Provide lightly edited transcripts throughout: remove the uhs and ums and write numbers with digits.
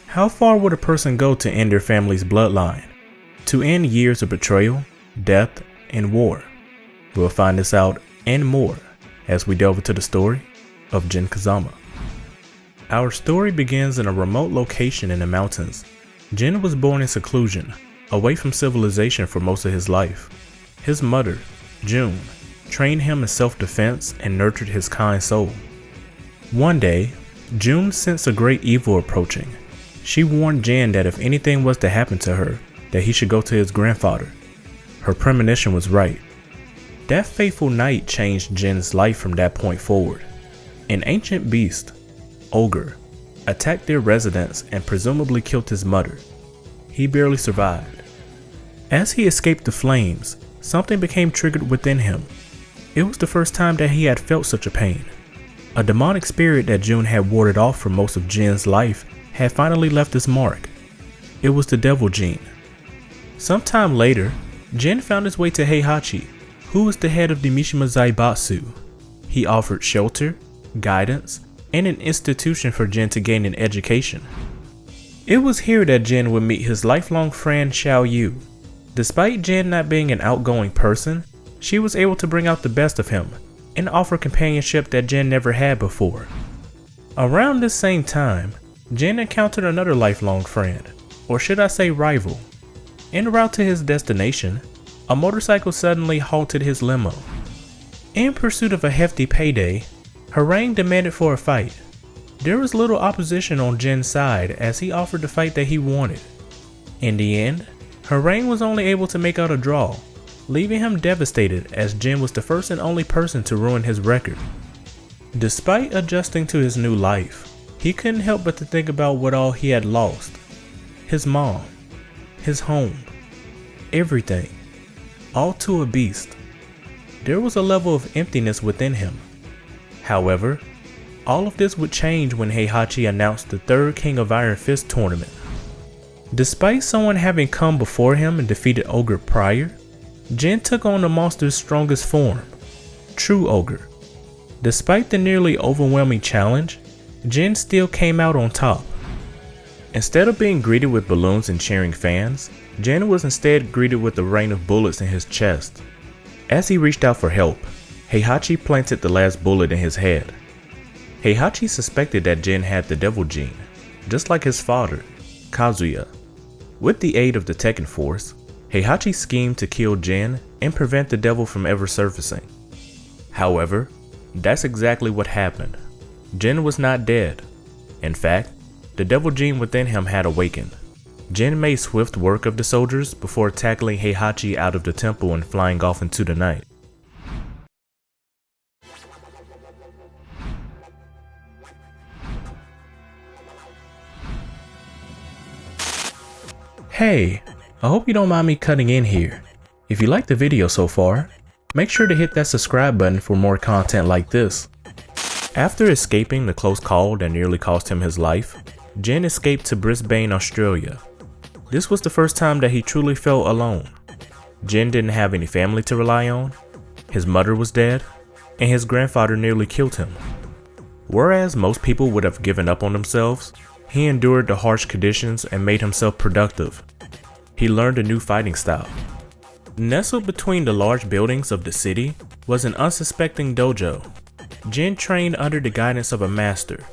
How far would a person go to end their family's bloodline? To end years of betrayal, death, and war? We'll find this out and more as we delve into the story of Jin Kazama. Our story begins in a remote location in the mountains. Jin was born in seclusion, away from civilization for most of his life. His mother, June, trained him in self-defense and nurtured his kind soul. One day, June sensed a great evil approaching. She warned Jin that if anything was to happen to her, that he should go to his grandfather. Her premonition was right. That fateful night changed Jin's life from that point forward. An ancient beast, Ogre, attacked their residence and presumably killed his mother. He barely survived. As he escaped the flames, something became triggered within him. It was the first time that he had felt such a pain. A demonic spirit that June had warded off for most of Jin's life had finally left its mark. It was the devil Jin. Sometime later, Jin found his way to Heihachi, who was the head of the Mishima Zaibatsu. He offered shelter, guidance, and an institution for Jin to gain an education. It was here that Jin would meet his lifelong friend Xiao Yu. Despite Jin not being an outgoing person, she was able to bring out the best of him and offer companionship that Jin never had before. Around this same time, Jin encountered another lifelong friend, or should I say rival. En route to his destination, a motorcycle suddenly halted his limo. In pursuit of a hefty payday, Harang demanded for a fight. There was little opposition on Jin's side as he offered the fight that he wanted. In the end, Harang was only able to make out a draw, leaving him devastated as Jin was the first and only person to ruin his record. Despite adjusting to his new life, he couldn't help but to think about what all he had lost. His mom, his home, everything, all to a beast. There was a level of emptiness within him. However, all of this would change when Heihachi announced the third King of Iron Fist tournament. Despite someone having come before him and defeated Ogre prior, Jin took on the monster's strongest form, True Ogre. Despite the nearly overwhelming challenge, Jin still came out on top. Instead of being greeted with balloons and cheering fans, Jin was instead greeted with a rain of bullets in his chest. As he reached out for help, Heihachi planted the last bullet in his head. Heihachi suspected that Jin had the devil gene, just like his father, Kazuya. With the aid of the Tekken Force, Heihachi schemed to kill Jin and prevent the devil from ever surfacing. However, that's exactly what happened. Jin was not dead. In fact, the devil gene within him had awakened. Jin made swift work of the soldiers before tackling Heihachi out of the temple and flying off into the night. Hey, I hope you don't mind me cutting in here. If you liked the video so far, make sure to hit that subscribe button for more content like this. After escaping the close call that nearly cost him his life, Jin escaped to Brisbane, Australia. This was the first time that he truly felt alone. Jin didn't have any family to rely on, his mother was dead, and his grandfather nearly killed him. Whereas most people would have given up on themselves, he endured the harsh conditions and made himself productive. He learned a new fighting style. Nestled between the large buildings of the city was an unsuspecting dojo. Jin trained under the guidance of a master.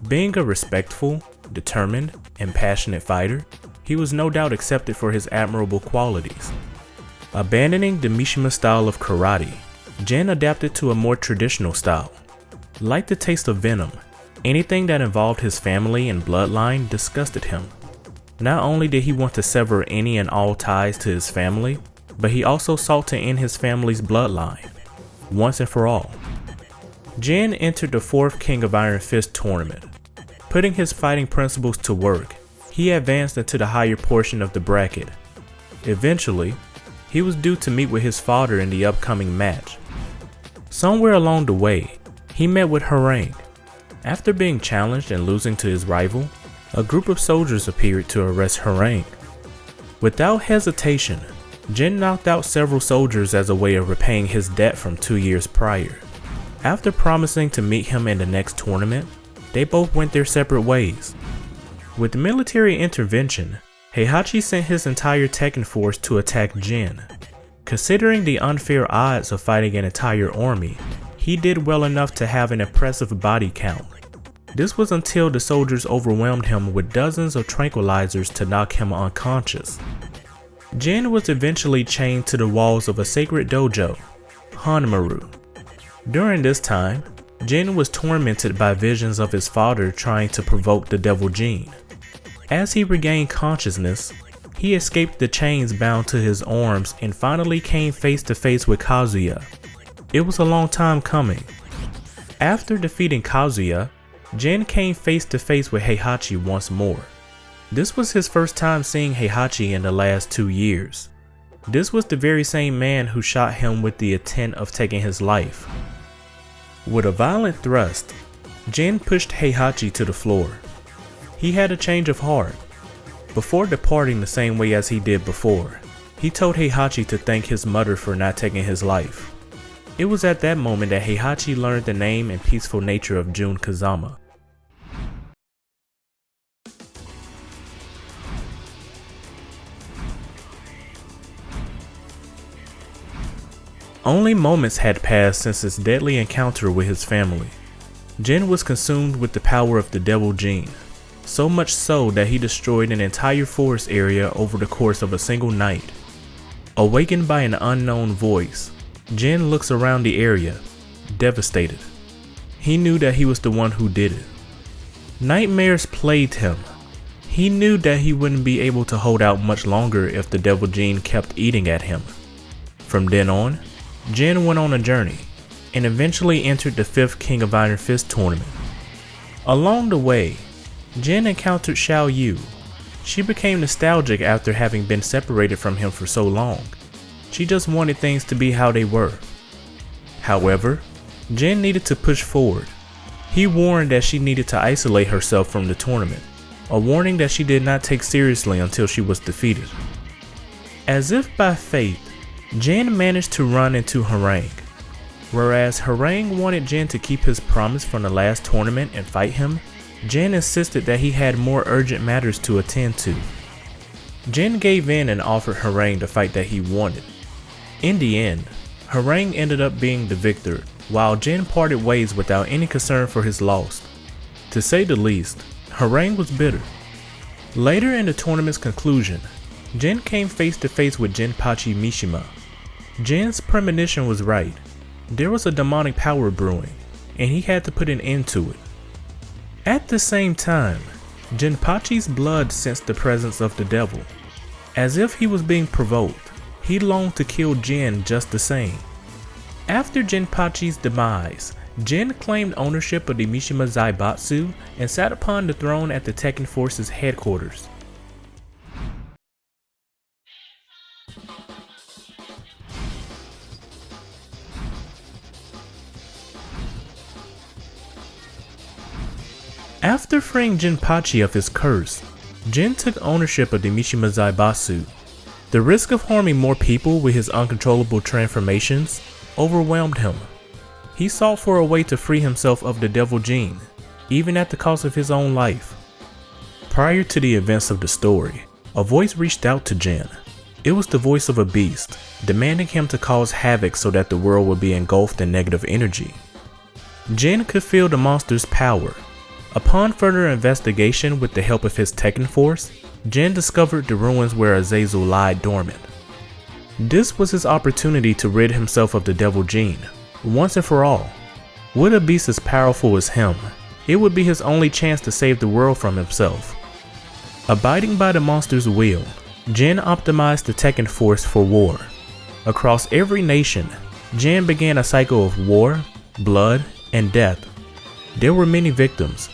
Being a respectful, determined, and passionate fighter, he was no doubt accepted for his admirable qualities. Abandoning the Mishima style of karate, Jin adapted to a more traditional style. Like the taste of venom, anything that involved his family and bloodline disgusted him. Not only did he want to sever any and all ties to his family, but he also sought to end his family's bloodline, once and for all. Jin entered the 4th King of Iron Fist tournament. Putting his fighting principles to work, he advanced into the higher portion of the bracket. Eventually, he was due to meet with his father in the upcoming match. Somewhere along the way, he met with Harang. After being challenged and losing to his rival, a group of soldiers appeared to arrest Harang. Without hesitation, Jin knocked out several soldiers as a way of repaying his debt from 2 years prior. After promising to meet him in the next tournament, they both went their separate ways. With military intervention, Heihachi sent his entire Tekken force to attack Jin. Considering the unfair odds of fighting an entire army, he did well enough to have an impressive body count. This was until the soldiers overwhelmed him with dozens of tranquilizers to knock him unconscious. Jin was eventually chained to the walls of a sacred dojo, Hanmaru. During this time, Jin was tormented by visions of his father trying to provoke the devil Jin. As he regained consciousness, he escaped the chains bound to his arms and finally came face to face with Kazuya. It was a long time coming. After defeating Kazuya, Jin came face to face with Heihachi once more. This was his first time seeing Heihachi in the last 2 years. This was the very same man who shot him with the intent of taking his life. With a violent thrust, Jin pushed Heihachi to the floor. He had a change of heart. Before departing the same way as he did before, he told Heihachi to thank his mother for not taking his life. It was at that moment that Heihachi learned the name and peaceful nature of Jin Kazama. Only moments had passed since his deadly encounter with his family. Jin was consumed with the power of the devil Jin, so much so that he destroyed an entire forest area over the course of a single night. Awakened by an unknown voice, Jin looks around the area, devastated. He knew that he was the one who did it. Nightmares plagued him. He knew that he wouldn't be able to hold out much longer if the devil Jin kept eating at him. From then on, Jin went on a journey, and eventually entered the 5th King of Iron Fist tournament. Along the way, Jin encountered Xiao Yu. She became nostalgic after having been separated from him for so long. She just wanted things to be how they were. However, Jin needed to push forward. He warned that she needed to isolate herself from the tournament, a warning that she did not take seriously until she was defeated. As if by fate, Jin managed to run into Harang. Whereas Harang wanted Jin to keep his promise from the last tournament and fight him, Jin insisted that he had more urgent matters to attend to. Jin gave in and offered Harang the fight that he wanted. In the end, Harang ended up being the victor, while Jin parted ways without any concern for his loss. To say the least, Harang was bitter. Later in the tournament's conclusion, Jin came face to face with Jinpachi Mishima. Jin's premonition was right. There was a demonic power brewing, and he had to put an end to it. At the same time, Jinpachi's blood sensed the presence of the devil. As if he was being provoked, he longed to kill Jin just the same. After Jinpachi's demise, Jin claimed ownership of the Mishima Zaibatsu and sat upon the throne at the Tekken Force's headquarters. After freeing Jinpachi of his curse, Jin took ownership of the Mishima Zaibatsu. The risk of harming more people with his uncontrollable transformations overwhelmed him. He sought for a way to free himself of the devil Jin, even at the cost of his own life. Prior to the events of the story, a voice reached out to Jin. It was the voice of a beast, demanding him to cause havoc so that the world would be engulfed in negative energy. Jin could feel the monster's power. Upon further investigation with the help of his Tekken force, Jin discovered the ruins where Azazel lied dormant. This was his opportunity to rid himself of the devil Jin, once and for all. With a beast as powerful as him, it would be his only chance to save the world from himself. Abiding by the monster's will, Jin optimized the Tekken force for war. Across every nation, Jin began a cycle of war, blood, and death. There were many victims.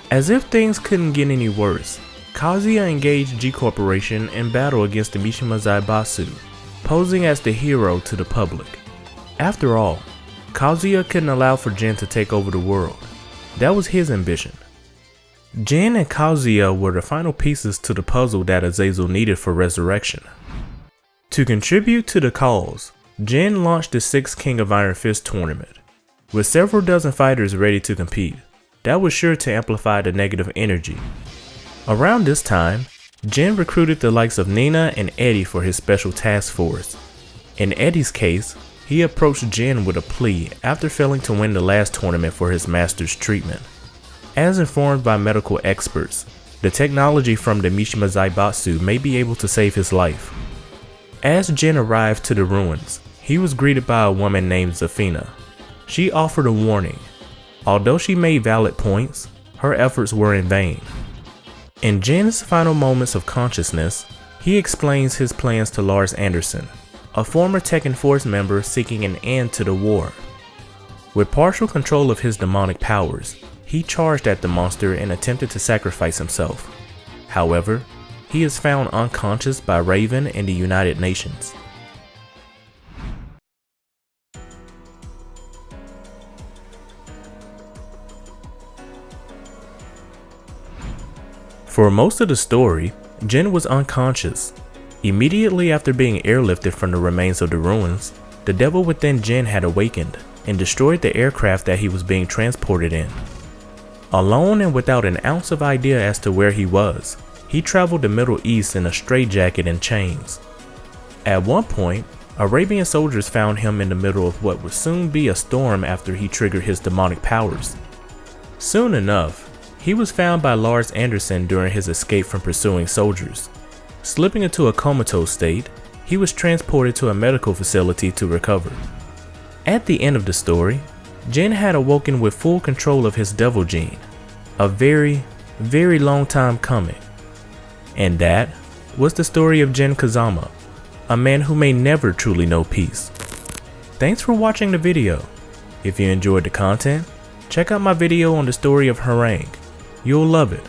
As if things couldn't get any worse, Kazuya engaged G Corporation in battle against the Mishima Zaibatsu, posing as the hero to the public. After all, Kazuya couldn't allow for Jin to take over the world. That was his ambition. Jin and Kazuya were the final pieces to the puzzle that Azazel needed for resurrection. To contribute to the cause, Jin launched the 6th King of Iron Fist tournament. With several dozen fighters ready to compete, that was sure to amplify the negative energy. Around this time, Jin recruited the likes of Nina and Eddie for his special task force. In Eddie's case, he approached Jin with a plea after failing to win the last tournament for his master's treatment. As informed by medical experts, the technology from the Mishima Zaibatsu may be able to save his life. As Jin arrived to the ruins, he was greeted by a woman named Zafina. She offered a warning. Although she made valid points, her efforts were in vain. In Jin's final moments of consciousness, he explains his plans to Lars Anderson, a former Tekken Force member seeking an end to the war. With partial control of his demonic powers, he charged at the monster and attempted to sacrifice himself. However, he is found unconscious by Raven and the United Nations. For most of the story, Jin was unconscious. Immediately after being airlifted from the remains of the ruins, the devil within Jin had awakened and destroyed the aircraft that he was being transported in. Alone and without an ounce of idea as to where he was, he traveled the Middle East in a straitjacket and chains. At one point, Arabian soldiers found him in the middle of what would soon be a storm after he triggered his demonic powers. Soon enough, he was found by Lars Anderson during his escape from pursuing soldiers. Slipping into a comatose state, he was transported to a medical facility to recover. At the end of the story, Jin had awoken with full control of his devil gene, a very, very long time coming. And that was the story of Jin Kazama, a man who may never truly know peace. Thanks for watching the video. If you enjoyed the content, check out my video on the story of Harangue. You'll love it.